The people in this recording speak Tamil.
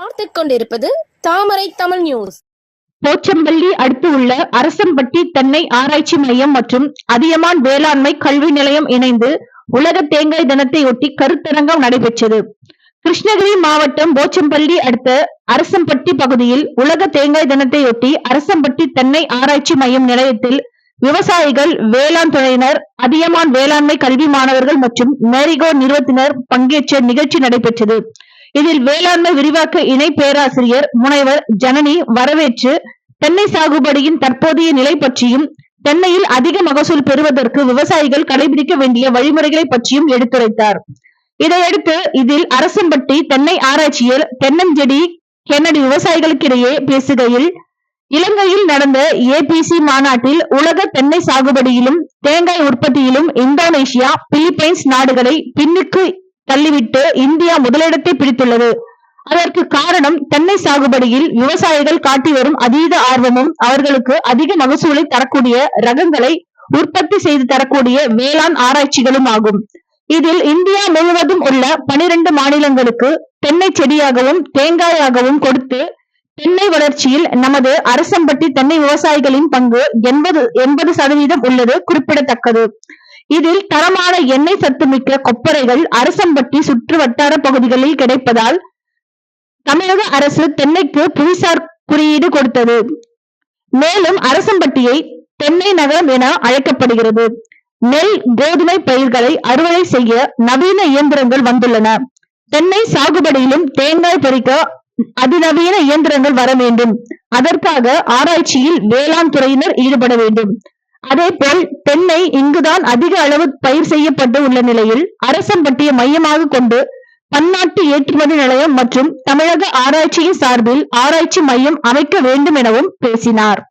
பார்த்துக் கொண்டிருப்பது தாமரை தமிழ் நியூஸ். போச்சம்பள்ளி அடுத்து உள்ள அரசம்பட்டி தென்னை ஆராய்ச்சி மையம் மற்றும் அதியமான் வேளாண்மை கல்வி நிலையம் இணைந்து உலக தேங்காய் தினத்தையொட்டி கருத்தரங்கம் நடைபெற்றது. கிருஷ்ணகிரி மாவட்டம் போச்சம்பள்ளி அடுத்த அரசம்பட்டி பகுதியில் உலக தேங்காய் தினத்தையொட்டி அரசம்பட்டி தென்னை ஆராய்ச்சி மையம் நிலையத்தில் விவசாயிகள், வேளாண் துறையினர், அதியமான் வேளாண்மை கல்வி மாணவர்கள் மற்றும் மேரிகோ நிறுவனத்தினர் பங்கேற்ற நிகழ்ச்சி நடைபெற்றது. இதில் வேளாண்மை விரிவாக்க இணை பேராசிரியர் முனைவர் ஜனனி வரவேற்று தென்னை சாகுபடியின் தற்போதைய நிலை பற்றியும், தென்னையில் அதிக மகசூல் பெறுவதற்கு விவசாயிகள் கடைபிடிக்க வேண்டிய வழிமுறைகளை பற்றியும் எடுத்துரைத்தார். இதையடுத்து இதில் அரசம்பட்டி தென்னை ஆராய்ச்சியில் தென்னஞ்செடி கென்னடி விவசாயிகளுக்கிடையே பேசுகையில், இலங்கையில் நடந்த APC மாநாட்டில் உலக தென்னை சாகுபடியிலும் தேங்காய் உற்பத்தியிலும் இந்தோனேஷியா, பிலிப்பைன்ஸ் நாடுகளை பின்னுக்கு தள்ளிவிட்டு இந்தியா முதலிடத்தை பிடித்துள்ளது. அதற்கு காரணம் தென்னை சாகுபடியில் விவசாயிகள் காட்டி வரும் அதீத ஆர்வமும், அவர்களுக்கு அதிக மகசூலை தரக்கூடிய ரகங்களை உற்பத்தி செய்து தரக்கூடிய வேளாண் ஆராய்ச்சிகளும் ஆகும். இதில் இந்தியா முழுவதும் உள்ள 12 மாநிலங்களுக்கு தென்னை செடியாகவும் தேங்காயாகவும் கொடுத்து தென்னை வளர்ச்சியில் நமது அரசம்பட்டி தென்னை விவசாயிகளின் பங்கு 80% உள்ளது குறிப்பிடத்தக்கது. இதில் தரமான எண்ணெய் சத்துமிக்க கொப்பரைகள் அரசம்பட்டி சுற்று வட்டார பகுதிகளில் கிடைப்பதால் தமிழக அரசு தென்னைக்கு புவிசார் குறியீடு கொடுத்தது. மேலும் அரசம்பட்டியை தென்னை நகரம் என அழைக்கப்படுகிறது. நெல், கோதுமை பயிர்களை அறுவடை செய்ய நவீன இயந்திரங்கள் வந்துள்ளன. தென்னை சாகுபடியிலும் தேங்காய் பறிக்க அதிநவீன இயந்திரங்கள் வர வேண்டும். அதற்காக ஆராய்ச்சியில் வேளாண் துறையினர் ஈடுபட வேண்டும். அதேபோல் தென்னை இங்குதான் அதிக அளவு பயிர் செய்யப்பட்டு உள்ள நிலையில் அரசம்பட்டியை மையமாக கொண்டு பன்னாட்டு ஏற்றுமதி நிலையம் மற்றும் தமிழக ஆராய்ச்சியின் சார்பில் ஆராய்ச்சி மையம் அமைக்க வேண்டும் எனவும் பேசினார்.